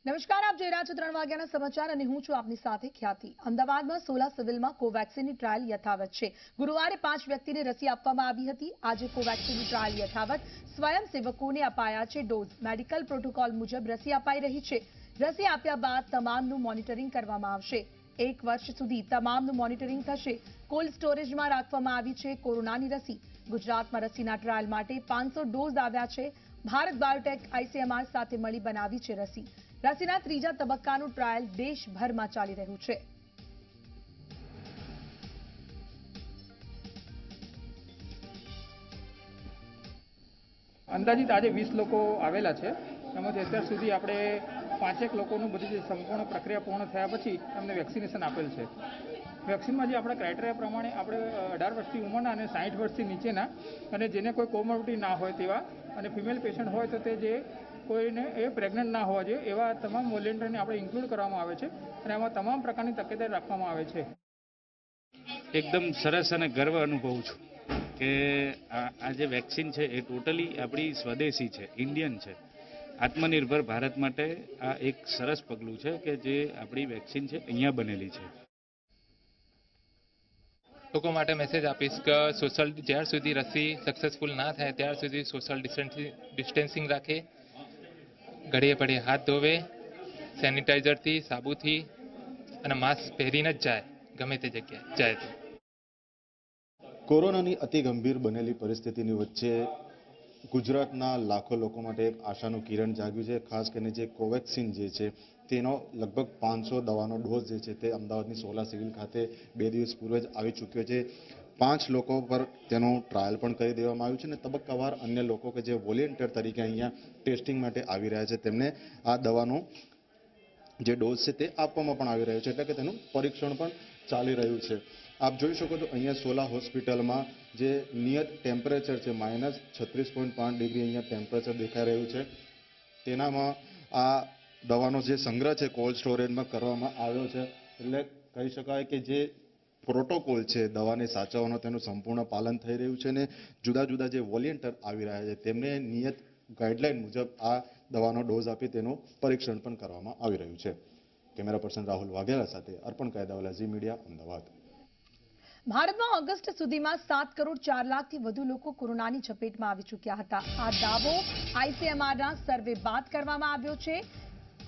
નમસ્કાર, આપ જોઈ રહ્યા છો 3 વાગ્યાના સમાચાર અને હું છું આપની સાથે ખ્યાતિ। અમદાવાદમાં 16 સિવિલમાં કોવેક્સિનની ટ્રાયલ યથાવત છે। ગુરુવારે 5 વ્યક્તિને રસી આપવામાં આવી હતી। આજે કોવેક્સિનની ટ્રાયલ યથાવત। સ્વયંસેવકોને અપાયા છે ડોઝ। મેડિકલ પ્રોટોકોલ મુજબ રસી અપાઈ રહી છે। રસી આપ્યા બાદ તમામનું મોનિટરિંગ કરવામાં આવશે। 1 વર્ષ સુધી તમામનું મોનિટરિંગ થશે। કોલ્ડ સ્ટોરેજમાં રાખવામાં આવી છે કોરોનાની રસી। ગુજરાતમાં રસીના ટ્રાયલ માટે 500 ડોઝ આવ્યા છે। ભારત બાયોટેક આઈસીએમઆર સાથે મળી બનાવી છે રસી। રસીના ત્રીજા તબક્કાનું ટ્રાયલ દેશભરમાં ચાલી રહ્યું છે। અંદાજિત આજે 20 લોકો આવેલા છે। એમાંથી અત્યાર સુધી આપણે 5 લોકોનું બધી જે સંપૂર્ણ પ્રક્રિયા પૂર્ણ થયા પછી એમને વેક્સિનેશન આપેલ છે। વેક્સિનમાં જે આપણા ક્રાઇટેરિયા પ્રમાણે આપણે 18 વર્ષથી ઉંમરના અને 60 વર્ષથી નીચેના અને જેને કોઈ કોમોર્બિડિટી ના હોય તેવા અને ફિમેલ પેશન્ટ હોય તો તે જે કોઈને એ પ્રેગ્નન્ટ ના હોવા જોઈએ એવા તમામ વોલેન્ટિયરને આપણે ઇન્ક્લુડ કરવામાં આવે છે અને એમાં તમામ પ્રકારની તકેદારી રાખવામાં આવે છે। એકદમ સરસ અને ગર્વ અનુભવું છું કે આ જે વેક્સિન છે એ ટોટલી આપણી સ્વદેશી છે, ઇન્ડિયન છે। આત્મનિર્ભર ભારત માટે આ એક સરસ પગલું છે કે જે આપણી વેક્સિન છે અહીંયા બનેલી છે। લોકો માટે મેસેજ આપીશ કે જ્યાર સુધી રસી સક્સેસફુલ ના થાય ત્યાર સુધી સોશિયલ ડિસ્ટન્સિંગ રાખે, ઘડીએ પડીએ હાથ ધોવે, સેનિટાઈઝરથી, સાબુથી અને માસ્ક પહેરીને જ જાય ગમે તે જગ્યાએ જાય તો। કોરોનાની અતિ ગંભીર બનેલી પરિસ્થિતિની વચ્ચે ગુજરાતના લાખો લોકો માટે એક આશાનું કિરણ જાગ્યું છે। ખાસ કરીને જે કોવેક્સિન જે છે તેનો લગભગ 500 દવાનો ડોઝ જે છે તે અમદાવાદની 16 સિવિલ ખાતે 2 દિવસ પૂર્વે જ આવી ચૂક્યો છે। 5 લોકો પર તેનું ટ્રાયલ પણ કરી દેવામાં આવ્યું છે અને તબક્કાવાર અન્ય લોકો કે જે વોલેન્ટિયર તરીકે અહીંયા ટેસ્ટિંગ માટે આવી રહ્યા છે તેમને આ દવાનો જે ડોઝ છે તે આપવામાં પણ આવી રહ્યો છે, એટલે કે તેનું પરીક્ષણ પણ ચાલી રહ્યું છે। આપ જોઈ શકો છો અહીંયા સોલા હોસ્પિટલમાં જે નિયત ટેમ્પરેચર છે -36.5 ડિગ્રી અહીંયા ટેમ્પરેચર દેખાઈ રહ્યું છે। તેનામાં આ દવાનો જે સંગ્રહ છે કોલ્ડ સ્ટોરેજમાં કરવામાં આવ્યો છે, એટલે કહી શકાય કે જે પ્રોટોકોલ છે દવાને સાચવવાનો તેનું સંપૂર્ણ પાલન થઈ રહ્યું છે અને જુદા જુદા જે વોલેન્ટિયર આવી રહ્યા છે તેમને નિયત ગાઈડલાઈન મુજબ આ દવાનો ડોઝ આપી તેનું પરીક્ષણ પણ કરવામાં આવી રહ્યું છે। કેમેરા પર્સન રાહુલ વાઘેલા સાથે અર્પણ કાયદાવાલા, ઝી મીડિયા, અમદાવાદ। ભારતમાં ઓગસ્ટ સુધીમાં 7 કરોડ 4 લાખથી વધુ લોકો કોરોનાની ઝપેટમાં આવી ચૂક્યા હતા। આ દાવો આઈસીએમઆરના સર્વે બાદ કરવામાં આવ્યો છે।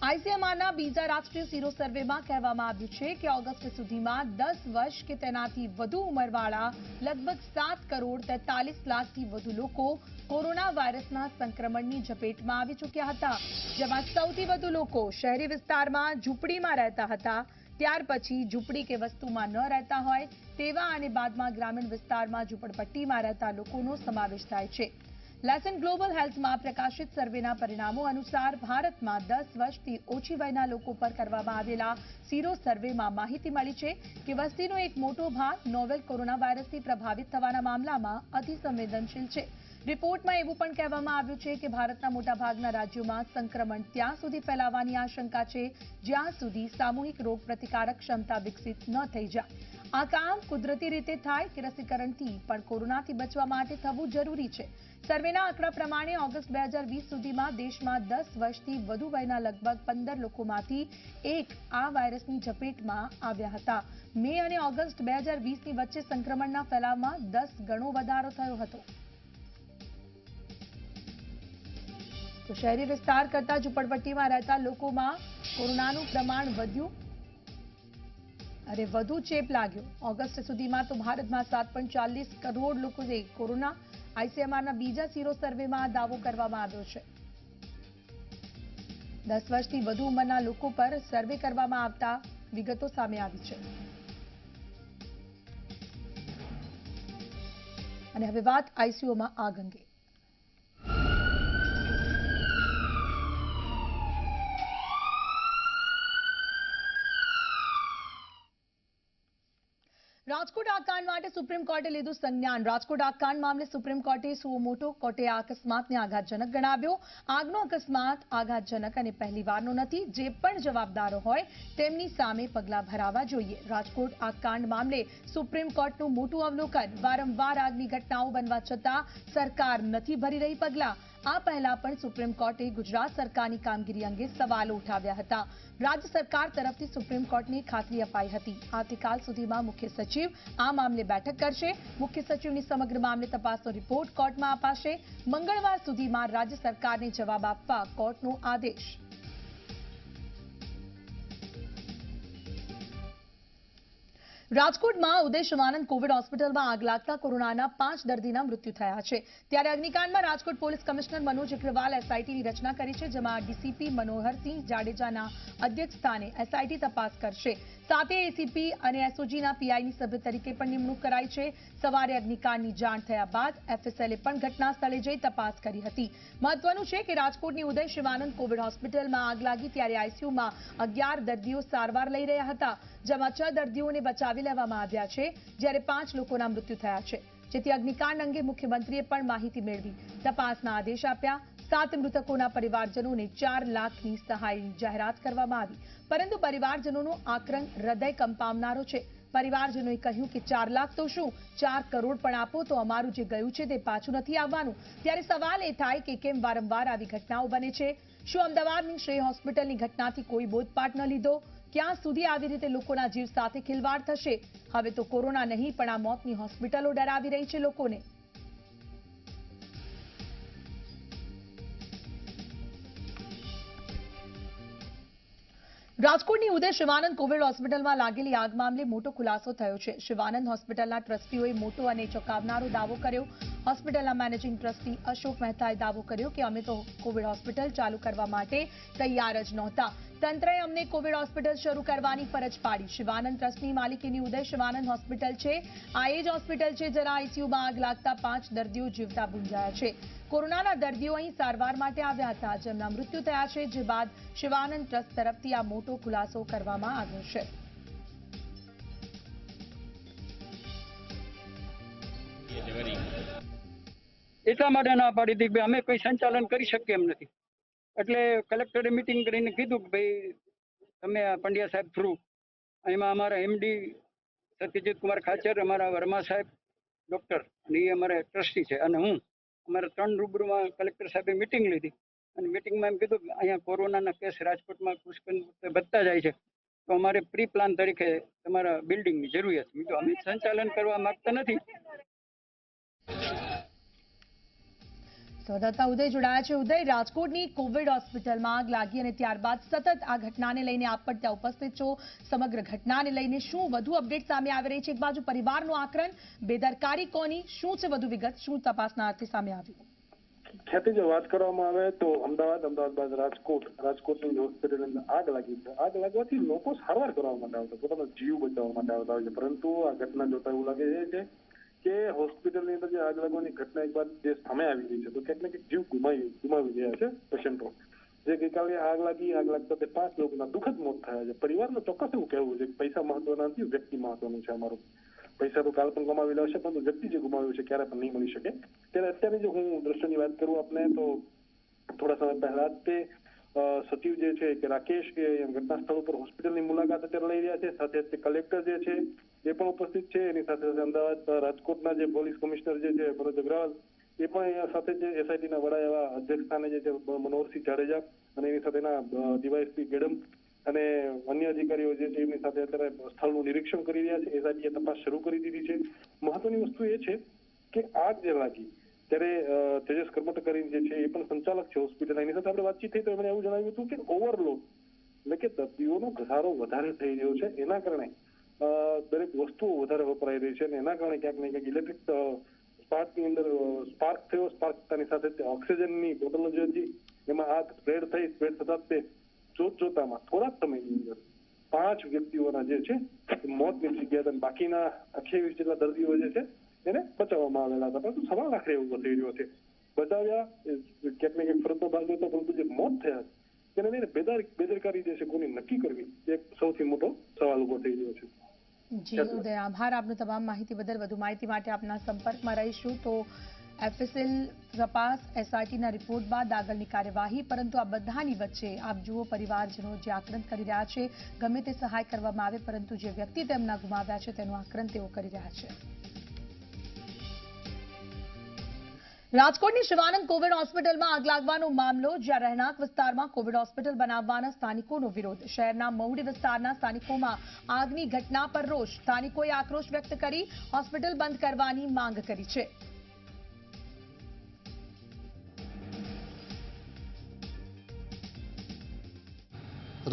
આઈસીએમઆરના બીજા રાષ્ટ્રીય સીરો સર્વેમાં કહેવામાં આવ્યું છે કે ઓગસ્ટ સુધીમાં 10 વર્ષ કે તેનાથી વધુ ઉંમરવાળા લગભગ 7 કરોડ 43 લાખથી વધુ લોકો કોરોના વાયરસના સંક્રમણની ઝપેટમાં આવી ચૂક્યા હતા, જેમાં સૌથી વધુ લોકો શહેરી વિસ્તારમાં ઝૂંપડીમાં રહેતા હતા। ત્યાર પછી ઝૂંપડી કે વસ્તુમાં ન રહેતા હોય તેવા અને બાદમાં ગ્રામીણ વિસ્તારમાં ઝૂંપડપટ્ટીમાં રહેતા લોકોનો સમાવેશ થાય છે। લેસન ગ્લોબલ હેલ્થમાં પ્રકાશિત સર્વેના પરિણામો અનુસાર ભારતમાં 10 વર્ષથી ઓછી વયના લોકો પર કરવામાં આવેલા સીરો સર્વેમાં માહિતી મળી છે કે વસ્તીનો એક મોટો ભાગ નોવેલ કોરોના વાયરસથી પ્રભાવિત થવાના મામલામાં અતિસંવેદનશીલ છે। રિપોર્ટમાં એવું પણ કહેવામાં આવ્યું છે કે ભારતના મોટાભાગના રાજ્યોમાં સંક્રમણ ત્યાં સુધી ફેલાવાની આશંકા છે જ્યાં સુધી સામૂહિક રોગ પ્રતિકારક ક્ષમતા વિકસિત ન થઈ જાય। આ કામ કુદરતી રીતે થાય કે રસીકરણથી પણ કોરોનાથી બચવા માટે થવું જરૂરી છે। સર્વેના આંકડા પ્રમાણે ઓગસ્ટ 2020 સુધીમાં દેશમાં 10 વર્ષથી વધુ વયના લગભગ 15 લોકોમાંથી એક આ વાયરસની ઝપેટમાં આવ્યા હતા। મે અને ઓગસ્ટ 2020ની વચ્ચે સંક્રમણના ફેલાવમાં 10 ગણો વધારો થયો હતો। તો શહેરી વિસ્તાર કરતા ઝૂંપડપટ્ટીમાં રહેતા લોકોમાં કોરોનાનું પ્રમાણ વધ્યું અને વધુ ચેપ લાગ્યો। ઓગસ્ટ સુધીમાં તો ભારતમાં 7.40 કરોડ લોકોએ કોરોના આઈસીએમઆરના બીજા સીરો સર્વેમાં દાવો કરવામાં આવ્યો છે। 10 વર્ષથી વધુ ઉંમરના લોકો પર સર્વે કરવામાં આવતા વિગતો સામે આવી છે। અને હવે વાત આઈસીયુમાં આગ અંગે। રાજકોટ આગકાંડ માટે સુપ્રીમ કોર્ટે લીધું સંજ્ઞાન। રાજકોટ આગકાંડ મામલે સુપ્રીમ કોર્ટે સુઓ મોટો કોર્ટે આ અકસ્માતને આઘાતજનક ગણાવ્યો। આગનો અકસ્માત આઘાતજનક અને પહેલીવારનો નથી। જે પણ જવાબદારો હોય તેમની સામે પગલાં ભરાવા જોઈએ। રાજકોટ આગકાંડ મામલે સુપ્રીમ કોર્ટનું મોટું અવલોકન। વારંવાર આગની ઘટનાઓ બનવા છતાં સરકાર નથી ભરી રહી પગલાં। આ પહેલા પણ સુપ્રીમ કોર્ટે ગુજરાત સરકારની કામગીરી અંગે સવાલો ઉઠાવ્યા હતા. રાજ્ય સરકાર તરફથી સુપ્રીમ કોર્ટને ખાતરી અપાઈ હતી. આવતીકાલ સુધીમાં મુખ્ય સચિવ આ મામલે બેઠક કરશે. મુખ્ય સચિવની સમગ્ર મામલે તપાસનો રિપોર્ટ કોર્ટમાં અપાશે. મંગળવાર સુધીમાં રાજ્ય સરકારને જવાબ આપવા કોર્ટનો આદેશ. રાજકોટમાં ઉદય શિવાનંદ કોવિડ હોસ્પિટલમાં આગ લાગતા કોરોનાના 5 દર્દીના મૃત્યુ થયા છે. ત્યારે અગ્નિકાંડમાં રાજકોટ પોલીસ કમિશનર મનોજ અગ્રવાલ એસઆઈટીની રચના કરી છે, જેમાં ડીસીપી મનોહરસિંહ જાડેજાના અધ્યક્ષ સ્થાને એસઆઈટી તપાસ કરશે. સાથે એસીપી અને એસઓજીના પીઆઈની સભ્ય તરીકે પણ નિમણૂક કરાઈ છે. સવારે અગ્નિકાંડની જાણ થયા બાદ એફએસએલે પણ ઘટના સ્થળે જઈ તપાસ કરી હતી. મહત્વનું છે કે રાજકોટની ઉદય શિવાનંદ કોવિડ હોસ્પિટલમાં આગ લાગી ત્યારે આઈસીયુમાં 11 દર્દીઓ સારવાર લઈ રહ્યા હતા, જેમાં 6 દર્દીઓને બચાવી લેવામાં આવ્યા છે, જ્યારે 5 લોકોના મૃત્યુ થયા છે. જેથી અગ્નિકાંડ અંગે મુખ્યમંત્રીએ પણ માહિતી મેળવી તપાસના આદેશ આપ્યા. 7 મૃતકોના પરિવારજનોને 4 લાખની સહાયની જાહેરાત કરવામાં આવી, પરંતુ પરિવારજનોનો આક્રંદ હૃદય કંપાવનારો છે. પરિવારજનોએ કહ્યું કે 4 લાખ તો શું, 4 કરોડ પણ આપો તો અમારું જે ગયું છે તે પાછું નથી આવવાનું. ત્યારે સવાલ એ થાય કે કેમ વારંવાર આવી ઘટનાઓ બને છે? શું અમદાવાદની શ્રેય હોસ્પિટલની ઘટનાથી કોઈ બોધપાઠ ન લીધો? ક્યાં સુધી આવી રીતે લોકોના જીવ સાથે ખિલવાડ થશે? હવે તો કોરોના નહીં પણ આ મોતની હોસ્પિટલો ડરાવી રહી છે લોકોને. રાજકોટની ઉદય શિવાનંદ કોવિડ હોસ્પિટલમાં લાગેલી આગ મામલે મોટો ખુલાસો થયો છે. શિવાનંદ હોસ્પિટલના ટ્રસ્ટીઓએ મોટો અને ચોંકાવનારો દાવો કર્યો. હોસ્પિટલના મેનેજિંગ ટ્રસ્ટી અશોક મહેતાએ દાવો કર્યો કે અમે તો કોવિડ હોસ્પિટલ ચાલુ કરવા માટે તૈયાર જ નહોતા. તંત્રએ અમને કોવિડ હોસ્પિટલ શરૂ કરવાની ફરજ પાડી. શિવાનંદ ટ્રસ્ટની માલિકીની ઉદય શિવાનંદ હોસ્પિટલ છે. આ એ જ હોસ્પિટલ છે જેના આઈસીયુમાં આગ લાગતા 5 દર્દીઓ જીવતા ભૂંજાયા છે. કોરોનાના દર્દીઓ અહીં સારવાર માટે આવ્યા હતા, જેમના મૃત્યુ થયા છે. જે બાદ શિવાનંદ ટ્રસ્ટ તરફથી આ મોટો ખુલાસો કરવામાં આવ્યો છે. એટલા માટે ના પાડી હતી કે અમે કોઈ સંચાલન કરી શકીએ એમ નથી. એટલે કલેક્ટરે મિટિંગ કરીને કીધું કે ભાઈ તમે આ પંડ્યા સાહેબ થ્રુ, એમાં અમારા એમડી સત્યજીત કુમાર ખાચર, અમારા વર્મા સાહેબ ડોક્ટર અને એ અમારા ટ્રસ્ટી છે, અને હું અમારા 3 રૂબરૂમાં કલેક્ટર સાહેબે મિટિંગ લીધી. અને મિટિંગમાં એમ કીધું કે અહીંયા કોરોનાના કેસ રાજકોટમાં પુષ્કળ વધતા જાય છે, તો અમારે પ્રી પ્લાન તરીકે તમારા બિલ્ડિંગની જરૂરિયાત છે. અમે સંચાલન કરવા માંગતા નથી. સંવાદદાતા ઉદય જોડાયા છે. ઉદય, રાજકોટની કોવિડ હોસ્પિટલમાં આગ લાગી અને ત્યારબાદ સતત આ ઘટનાને લઈને આપ પણ ત્યાં ઉપસ્થિત છો. સમગ્ર ઘટનાને લઈને શું વધુ અપડેટ સામે આવી રહી છે? એક બાજુ પરિવારનો આક્રંદ, બેદરકારી કોની, શું છે વધુ વિગત, શું તપાસના અર્થે સામે આવ્યું? ખ્યાતિ જો વાત કરવામાં આવે તો અમદાવાદ બાદ રાજકોટની હોસ્પિટલની અંદર આગ લાગી છે. આગ લાગવાથી લોકો સારવાર કરવા માટે આવતા, પોતાનો જીવ બચાવવા માટે આવતા હોય છે. પરંતુ આ ઘટના જોતા એવું લાગે છે કે હોસ્પિટલની અંદર જે આગ લાગવાની ઘટના એક બાદ જે સામે આવી રહી છે, તો ક્યાંક ને ક્યાંક જીવ ગુમાવી રહ્યા છે પેશન્ટો. જે ગઈકાલે આગ લાગતા તે 5 લોકોના દુઃખદ મોત થયા છે. પરિવારનું ચોક્કસ એવું કહેવું છે કે પૈસા મહત્વના નથી, વ્યક્તિ મહત્વનું છે. અમારું પૈસા તો કાલ પણ કમાવી લેશે, પરંતુ વ્યક્તિ જે ગુમાવ્યું છે ક્યારે પણ નહીં મળી શકે. ત્યારે અત્યારે જો હું દ્રશ્યની વાત કરું આપને, તો થોડા સમય પહેલા તે સચિવ જે છે કે રાકેશ કે ઘટના સ્થળ ઉપર હોસ્પિટલની મુલાકાત અત્યારે લઈ રહ્યા છે. સાથે કલેક્ટર જે છે એ પણ ઉપસ્થિત છે. એની સાથે અમદાવાદ રાજકોટના જે પોલીસ કમિશનર જે છે મનોજ અગ્રવાલ, એ પણ અહીંયા સાથે જે એસઆઈટીના વડા એવા અધ્યક્ષ સ્થાને જે છે મનોહરસિંહ જાડેજા, અને એની સાથેના ડીવાયએસપી ગેડમ અને અન્ય અધિકારીઓ જે છે એમની સાથે અત્યારે સ્થળનું નિરીક્ષણ કરી રહ્યા છે. એસઆઈટીએ તપાસ શરૂ કરી દીધી છે. મહત્વની વસ્તુ એ છે કે આગ જે લાગી ત્યારે તેજસ કરમટ કરીને જે છે એ પણ સંચાલક છે હોસ્પિટલ, એની સાથે આપણે વાતચીત થઈ તો એમણે એવું જણાવ્યું હતું કે ઓવરલોડ, એટલે કે દર્દીઓનો ઘસારો વધારે થઈ રહ્યો છે, એના કારણે દરેક વસ્તુઓ વધારે વપરાઈ રહી છે, અને એના કારણે ક્યાંક ને ક્યાંક ઇલેક્ટ્રિક સ્પાર્કની અંદર સ્પાર્ક થયો. સ્પાર્ક થતાની સાથે ઓક્સિજનની બોટલો જે હતી એમાં આગ સ્પ્રેડ થતા તે જોતામાં થોડા સમયની અંદર 5 વ્યક્તિઓના જે છે મોત નીપજી ગયા હતા. બાકીના 28 જેટલા દર્દીઓ જે છે એને બચાવવામાં આવેલા હતા. પરંતુ સવાલ આખરે એવું થઈ રહ્યો છે, બચાવ્યા ક્યાંક ને ક્યાંક ફરતો ભાગ હતો, પરંતુ જે મોત થયા તેને લઈને બેદરકારી જે છે કોની નક્કી કરવી, એક સૌથી મોટો સવાલ ઉભો થઈ રહ્યો છે. જી ઉદય, આભાર આપનો તમામ માહિતી બદલ. વધુ માહિતી માટે આપના સંપર્કમાં રહીશું. તો એફએસએલ તપાસ, એસઆઈટીના રિપોર્ટ બાદ આગળની કાર્યવાહી, પરંતુ આ બધાની વચ્ચે આપ જુઓ પરિવારજનો જે આક્રંદ કરી રહ્યા છે. ગમે તે સહાય કરવામાં આવે, પરંતુ જે વ્યક્તિ તેમના ગુમાવ્યા છે તેનો આક્રંદ તેઓ કરી રહ્યા છે. રાજકોટની શિવાનંદ કોવિડ હોસ્પિટલમાં આગ લાગવાનો મામલો, જ્યાં રહેણાંક વિસ્તારમાં કોવિડ હોસ્પિટલ બનાવવાના સ્થાનિકોનો વિરોધ. શહેરના મહુડી વિસ્તારના સ્થાનિકોમાં આગની ઘટના પર રોષ. સ્થાનિકોએ આક્રોશ વ્યક્ત કરી હોસ્પિટલ બંધ કરવાની માંગ કરી છે.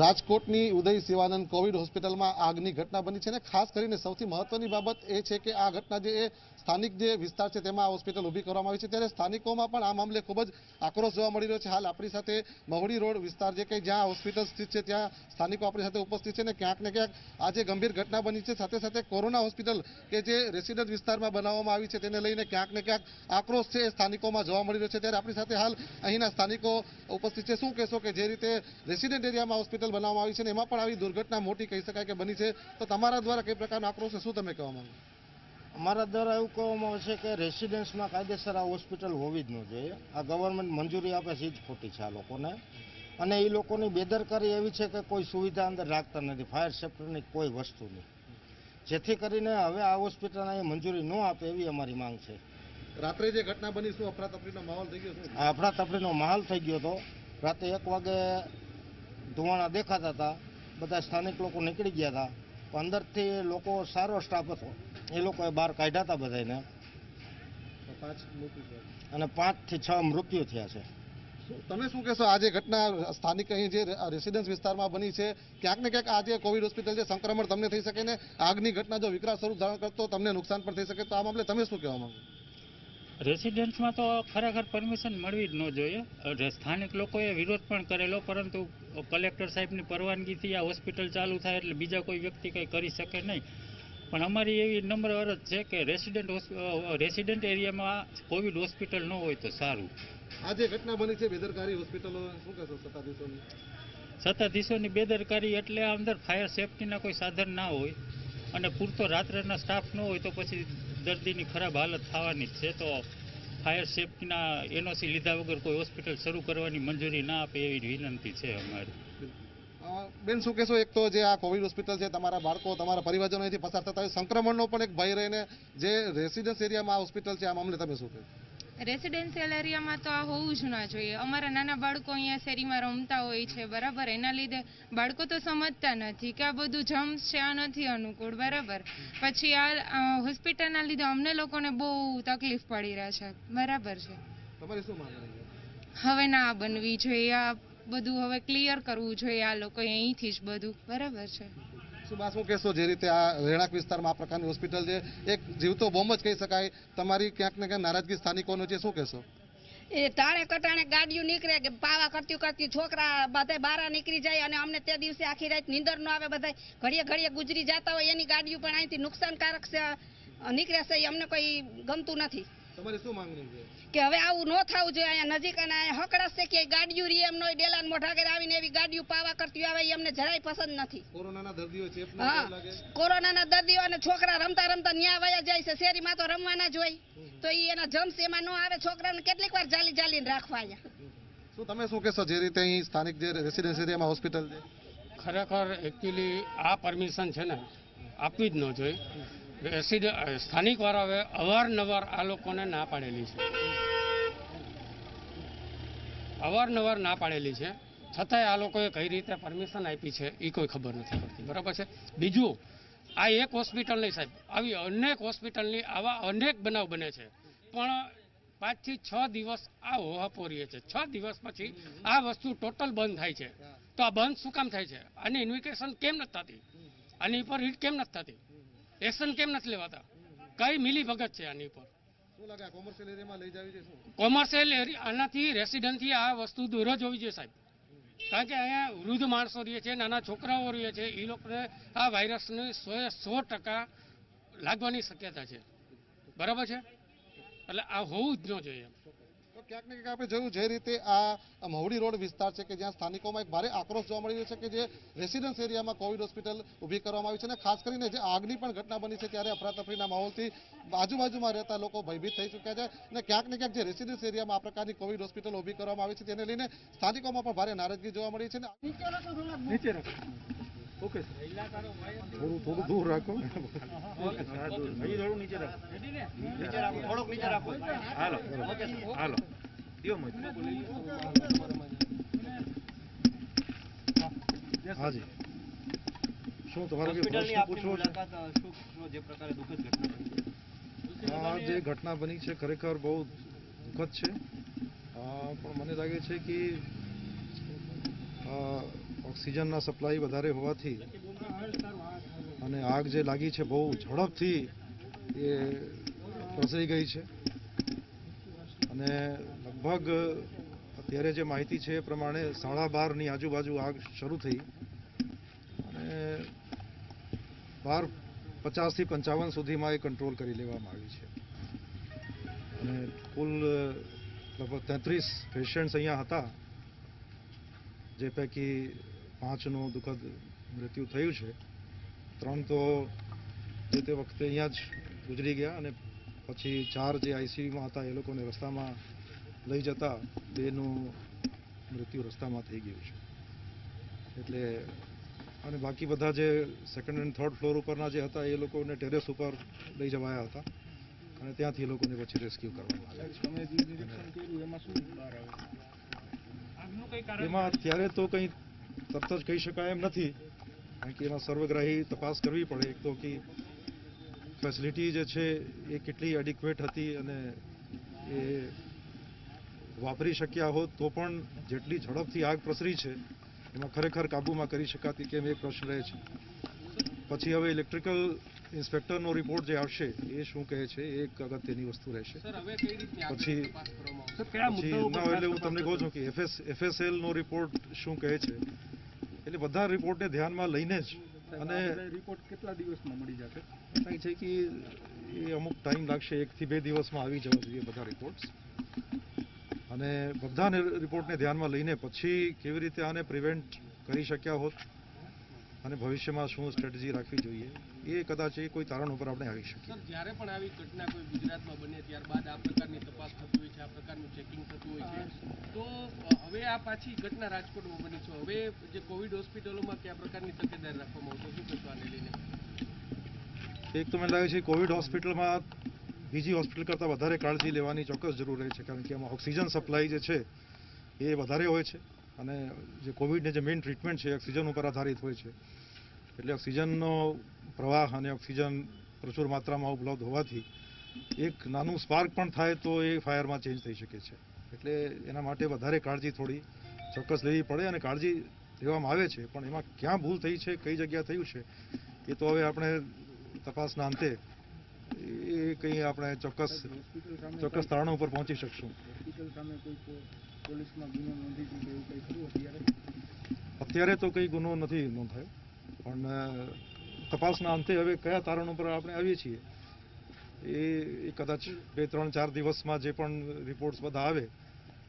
રાજકોટની ઉદય શિવાનંદ કોવિડ હોસ્પિટલમાં આગની ઘટના બની છે અને ખાસ કરીને સૌથી મહત્વની બાબત એ છે કે આ ઘટના જે સ્થાનિક જે વિસ્તાર છે તેમાં આ હોસ્પિટલ ઊભી કરવામાં આવી છે, ત્યારે સ્થાનિકોમાં પણ આ મામલે ખૂબ જ આક્રોશ જોવા મળી રહ્યો છે. હાલ આપણી સાથે મહુડી રોડ વિસ્તાર જે કે જ્યાં હોસ્પિટલ સ્થિત છે ત્યાં સ્થાનિકો આપણી સાથે ઉપસ્થિત છે અને ક્યાંક ને ક્યાંક આ જે ગંભીર ઘટના બની છે, સાથે સાથે કોરોના હોસ્પિટલ કે જે રેસિડેન્ટ વિસ્તારમાં બનાવવામાં આવી છે તેને લઈને ક્યાંક ને ક્યાંક આક્રોશ છે એ સ્થાનિકોમાં જોવા મળી રહ્યો છે. ત્યારે આપણી સાથે હાલ અહીંના સ્થાનિકો ઉપસ્થિત છે. શું કહેશો કે જે રીતે રેસિડેન્ટ એરિયામાં હોસ્પિટલ બનાવવામાં આવી છે ને એમાં પણ આવી દુર્ઘટના મોટી કહી શકાય કે બની છે, તો તમારા દ્વારા કઈ પ્રકારનો આક્રોશ છે, શું તમે કહેવા માંગો? અમારા દ્વારા એવું કહેવામાં આવે છે કે રેસિડેન્સમાં કાયદેસર આ હોસ્પિટલ હોવી જ ન જોઈએ. આ ગવર્મેન્ટ મંજૂરી આપે છે એ જ ખોટી છે આ લોકોને, અને એ લોકોની બેદરકારી એવી છે કે કોઈ સુવિધા અંદર રાખતા નથી, ફાયર સેફ્ટીની કોઈ વસ્તુ નહીં, જેથી કરીને હવે આ હોસ્પિટલને મંજૂરી ન આપે એવી અમારી માંગ છે. રાત્રે જે ઘટના બની, શું અફરાતફરીનો માહોલ થઈ ગયો છે? આ અફરાતફરીનો માહોલ થઈ ગયો હતો. રાતે 1 વાગે ધુવાણા દેખાતા હતા, બધા સ્થાનિક લોકો નીકળી ગયા હતા, પણ અંદરથી લોકો સારો સ્ટાફ હતો એ લોકોએ બહાર કાઢ્યા હતા બધાને, અને 5 થી 6 મૃત્યુ થયા છે. તમે શું કહેશો, આ જે ઘટના સ્થાનિક અહીં જે રેસિડેન્સ વિસ્તારમાં બની છે, ક્યાંક ને ક્યાંક આ જે કોવિડ હોસ્પિટલ છે સંક્રમણ તમને થઈ શકે ને આગની ઘટના જો વિકરાળ સ્વરૂપ ધારણ કરતો તમને નુકસાન પણ થઈ શકે, તો આ મામલે તમે શું કહેવા માંગો? રેસિડેન્સમાં તો ખરેખર પરમિશન મળવી જ ન જોઈએ. સ્થાનિક લોકોએ વિરોધ પણ કરેલો, પરંતુ કલેક્ટર સાહેબની પરવાનગીથી આ હોસ્પિટલ ચાલુ થાય એટલે બીજા કોઈ વ્યક્તિ કંઈ કરી શકે નહીં. પણ અમારી એવી નમ્ર અરજ છે કે રેસિડેન્ટ એરિયામાં કોવિડ હોસ્પિટલ ન હોય તો સારું. આ જે ઘટના બની છે બેદરકારી હોસ્પિટલો, શું કહેશો સત્તાધીશોની? સત્તાધીશોની બેદરકારી એટલે અંદર ફાયર સેફ્ટીના કોઈ સાધન ના હોય અને પૂરતો રાત્રેના સ્ટાફ ન હોય તો પછી દર્દીની ખરાબ હાલત થવાની જ છે. તો ફાયર સેફ્ટીના એનઓસી લીધા વગર કોઈ હોસ્પિટલ શરૂ કરવાની મંજૂરી ના આપે એવી વિનંતી છે અમારી. બેન શું કહેશો, એક તો જે આ કોવિડ હોસ્પિટલ છે, તમારા બાળકો તમારા પરિવારજનો અહીંથી પસાર થતા હોય, સંક્રમણનો પણ એક ભય રહીને જે રેસિડેન્સ એરિયામાં આ હોસ્પિટલ છે, આ મામલે તમે શું કહેશો? રેસિડેન્શિયલ એરિયામાં તો આ હોવું જ ના જોઈએ. અમારા નાના બાળકો અહીંયા શેરીમાં રમતા હોય છે, બરાબર, એના લીધે બાળકો તો સમજતા નથી કે આ બધું જમ્સ છે, આ નથી અનુકૂળ, બરાબર. પછી આ હોસ્પિટલના લીધે અમને લોકોને બહુ તકલીફ પડી રહ્યા છે, બરાબર છે. તમારી શું માંગણી છે? હવે ના બનવી જોઈએ, આ બધું હવે ક્લિયર કરવું જોઈએ આ લોકો અહીંથી જ બધું, બરાબર છે. શું કહેશો, જે રીતે આ રહેણાંક વિસ્તારમાં આ પ્રકારની હોસ્પિટલ છે, એક જીવતો બોમ્બ જ કહી શકાય, તમારી ક્યાંક ને ક્યાંક નારાજગી સ્થાનિકોનો છે, શું કહેશો? એ ટાણે કટાણે ગાડીઓ નીકળે કે પાવા કરતી છોકરા બધા બહાર નીકળી જાય, અને અમને તે દિવસે આખી રાત નીંદર ન આવે, બધા ઘડીએ ગુજરી જતા હોય, એની ગાડીઓ પણ અહીંથી નુકસાનકારક નીકળે છે, એ અમને કોઈ ગમતું નથી. તમારી શું માંગણી છે? કે હવે આવું ન થવું જોઈએ. અહીંયા નજીક અને હકડાશ છે કે ગાડીઓ રી એમ નો ડેલાન મોઢાગર આવીને એવી ગાડીઓ પાવા કરતી આવે, એ અમને જરાય પસંદ નથી. કોરોનાના દર્દીઓ છે, કોરોનાના દર્દીઓ અને છોકરા રમતા ન્યા વયા જાય છે, શેરીમાં તો રમવાના જ હોય, તો એના જમ્સ એમાં ન આવે. છોકરાને કેટલીક વાર ચાલીને રાખવા અહીંયા. શું તમે શું કહેશો, જે રીતે અહીં સ્થાનિક જે રેસિડેન્સ એરિયામાં હોસ્પિટલ છે? ખરેખર એકચ્યુઅલી આ પરમિશન છે ને આપવી જ ન જોઈએ. સ્થાનિક વાળાએ અવારનવાર આ લોકોને ના પાડેલી છે, અવારનવાર ના પાડેલી છે, છતાંય આ લોકોએ કઈ રીતે પરમિશન આપી છે એ કોઈ ખબર નથી પડતી, બરાબર છે. બીજું, આ એક હોસ્પિટલ નહીં સાહેબ, આવી અનેક હોસ્પિટલની આવા અનેક બનાવ બને છે, પણ 5 થી 6 દિવસ આ હોહાપોરીએ છે. 6 દિવસ પછી આ વસ્તુ ટોટલ બંધ થાય છે. તો આ બંધ શું કામ થાય છે? આની ઇન્વિકેશન કેમ નથી થતી? આની ઉપર હિટ કેમ નથી થતી? એક્શન કેમ નથી લેવાતા? કઈ મિલી ભગત છે આની ઉપર? શું લાગે કોમર્શિયલ એરિયામાં લઈ જાવી છે? શું કોમર્શિયલ એરિયા આનાથી રેસિડેન્ટથી આ વસ્તુ દૂર જ હોવી જોઈએ સાહેબ, કારણ કે અહીંયા વૃદ્ધ માણસો રહે છે, નાના છોકરાઓ રહે છે, એ લોકોને આ વાયરસની 100% લાગવાની શક્યતા છે, બરાબર છે. એટલે આ હોવું જ ન જોઈએ. તો ક્યાંક ને ક્યાંક આપણે જોયું જે રીતે આ મહુડી રોડ વિસ્તાર છે કે જ્યાં સ્થાનિકોમાં એક ભારે આક્રોશ જોવા મળી રહ્યો છે કે જે રેસિડેન્સ એરિયામાં કોવિડ હોસ્પિટલ ઊભી કરવામાં આવી છે, અને ખાસ કરીને જે આગની પણ ઘટના બની છે ત્યારે અફરાતફરીના માહોલથી આજુબાજુમાં રહેતા લોકો ભયભીત થઈ ચૂક્યા છે, અને ક્યાંક ને ક્યાંક જે રેસિડેન્સ એરિયામાં આ પ્રકારની કોવિડ હોસ્પિટલ ઊભી કરવામાં આવી છે તેને લઈને સ્થાનિકોમાં પણ ભારે નારાજગી જોવા મળી છે. ઓકે થોડું દૂર રાખો. થોડું નીચે રાખો. થોડુંક નીચે રાખો. હાલો હાલો દિયો મોજ. હાજી શું તમારે કોઈ પ્રશ્ન પૂછવો છે? જે પ્રકારે દુઃખદ ઘટના બની આ જે ઘટના બની છે ખરેખર બહુ દુઃખદ છે, પણ મને લાગે છે કે ઓક્સિજનના સપ્લાય વધારે હોવાથી અને આગ જે લાગી છે બહુ ઝડપથી એ પ્રસરી ગઈ છે અને લગભગ અત્યારે જે માહિતી છે એ પ્રમાણે 12:30ની આજુબાજુ આગ શરૂ થઈ અને 12:50થી 55 સુધીમાં એ કંટ્રોલ કરી લેવામાં આવી છે અને કુલ લગભગ 33 પેશન્ટ્સ અહીંયા હતા, જે પૈકી 5નું દુઃખદ મૃત્યુ થયું છે. 3 તો જે તે વખતે અહીંયા જ ગુજરી ગયા અને પછી 4 જે આઈસીયુમાં હતા એ લોકોને રસ્તામાં લઈ જતા 2નું મૃત્યુ રસ્તામાં થઈ ગયું છે. એટલે અને બાકી બધા જે સેકન્ડ અને થર્ડ ફ્લોર ઉપરના જે હતા એ લોકોને ટેરેસ ઉપર લઈ જવાયા હતા અને ત્યાંથી એ લોકોને પછી રેસ્ક્યુ કરવામાં આવ્યા. એમાં અત્યારે તો કંઈ તરત જ કહી શકાય એમ નથી, કારણ કે એમાં સર્વગ્રાહી તપાસ કરવી પડે. એક તો કે ફેસિલિટી જે છે એ કેટલી એડિક્વેટ હતી અને એ વાપરી શક્યા હોત તો પણ જેટલી ઝડપથી આગ પ્રસરી છે એમાં ખરેખર કાબૂમાં કરી શકાતી કેમ એક પ્રશ્ન રહે છે. પછી હવે ઇલેક્ટ્રિકલ ઇન્સ્પેક્ટરનો રિપોર્ટ જે આવશે એ શું કહે છે એ એક અગત્યની વસ્તુ રહેશે. પછી એટલે હું તમને કહું છું કે FSLનો રિપોર્ટ શું કહે છે, એટલે બધા રિપોર્ટને ધ્યાનમાં લઈને જ અને રિપોર્ટ કેટલા દિવસમાં મળી જશે? થાય છે કે એ અમુક ટાઈમ લાગશે, 1 થી 2 દિવસમાં આવી જવા જોઈએ બધા રિપોર્ટ્સ. અને બધા રિપોર્ટને ધ્યાનમાં લઈને પછી કેવી રીતે આને પ્રિવેન્ટ કરી શક્યા હોત અને ભવિષ્યમાં શું સ્ટ્રેટેજી રાખવી જોઈએ એ કદાચ એ કોઈ તારણ ઉપર આપણે આવી શકીએ. જ્યારે પણ આવી ઘટના કોઈ ગુજરાતમાં બને ત્યારબાદ આ પ્રકારની તપાસ થતી હોય છે, આ પ્રકારનું ચેકિંગ થતું હોય છે, તો હવે આ પાછી ઘટના રાજકોટમાં બની છે. હવે જે કોવિડ હોસ્પિટલોમાં કયા પ્રકારની તકેદારી રાખવામાં આવશે, શું કહેશો આને લઈને? એક તો મને લાગે છે કોવિડ હોસ્પિટલમાં બીજી હોસ્પિટલ કરતાં વધારે કાળજી લેવાની ચોક્કસ જરૂર રહે છે, કારણ કે એમાં ઓક્સિજન સપ્લાય જે છે એ વધારે હોય છે અને જે કોવિડની જે મેઇન ટ્રીટમેન્ટ છે ઓક્સિજન ઉપર આધારિત હોય છે. એટલે ઓક્સિજનનો પ્રવાહ અને ઓક્સિજન પ્રચુર માત્રામાં ઉપલબ્ધ હોવાથી એક નાનું સ્પાર્ક પણ થાય તો એ ફાયરમાં ચેન્જ થઈ શકે છે. એટલે એના માટે વધારે કાળજી થોડી ચોક્કસ લેવી પડે અને કાળજી લેવામાં આવે છે, પણ એમાં ક્યાં ભૂલ થઈ છે, કઈ જગ્યા થયું છે એ તો હવે આપણે તપાસના અંતે એ કંઈ આપણે ચોક્કસ તારણો ઉપર પહોંચી શકશું. અત્યારે તો કંઈ ગુનો નથી નોંધાયો, પણ તપાસના અંતે હવે કયા તારણ ઉપર આપણે આવીએ છીએ એ કદાચ 2, 3, 4 દિવસમાં જે પણ રિપોર્ટ્સ બધા આવે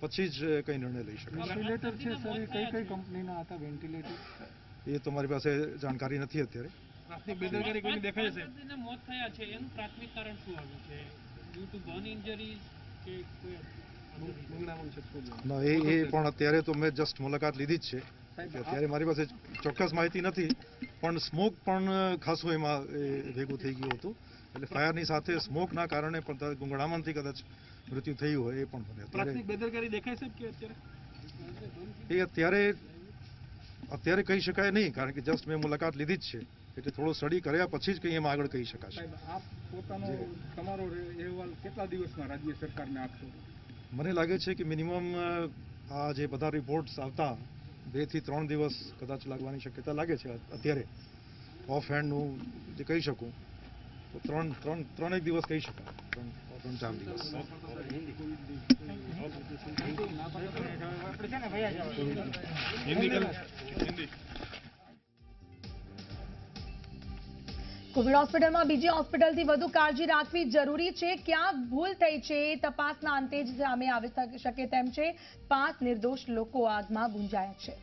પછી જ કંઈ નિર્ણય લઈ શકાય. વેન્ટિલેટર છે સર, કઈ કંપનીના હતા વેન્ટિલેટર? એ તો મારી પાસે જાણકારી નથી અત્યારે. પ્રાથમિક બેદરકારી કોઈની દેખાય છે? મોત થયા છે એનું પ્રાથમિક કારણ શું આવ્યું છે? ડ્યુ ટુ બર્ન ઇન્જરીઝ કે કોઈ ના, એ પણ અત્યારે તો મેં જસ્ટ મુલાકાત લીધી જ છે, અત્યારે મારી પાસે ચોક્કસ માહિતી નથી, પણ સ્મોક પણ ખાસું એમાં ભેગું થઈ ગયું હતું. એટલે ફાયરની સાથે સ્મોકના કારણે પણ ગુંગળામણથી કદાચ મૃત્યુ થયું હોય એ પણ બને. પ્રાથમિક બેદરકારી દેખાય છે કે અત્યારે એ અત્યારે કહી શકાય નહીં, કારણ કે જસ્ટ મેં મુલાકાત લીધી જ છે, એટલે થોડો સ્ટડી કર્યા પછી જ કંઈ એમાં આગળ કહી શકાશે. આપ પોતાનો તમારો અહેવાલ કેટલા દિવસમાં રાજ્ય સરકારને આપશો? મને લાગે છે કે મિનિમમ આ જે બધા રિપોર્ટ્સ આવતા 2 થી 3 દિવસ કદાચ લાગવાની શક્યતા લાગે છે. અત્યારે ઓફ હેન્ડનું જે કહી શકું તો 3 દિવસ કહી શકાય, 3-4 દિવસ. કોવિડ હોસ્પિટલમાં બીજી હોસ્પિટલથી વધુ કાળજી રાખવી જરૂરી છે. ક્યાં ભૂલ થઈ છે એ તપાસના અંતે જ સામે આવી શકે તેમ છે. 5 નિર્દોષ લોકો આગમાં ભૂંજાયા છે.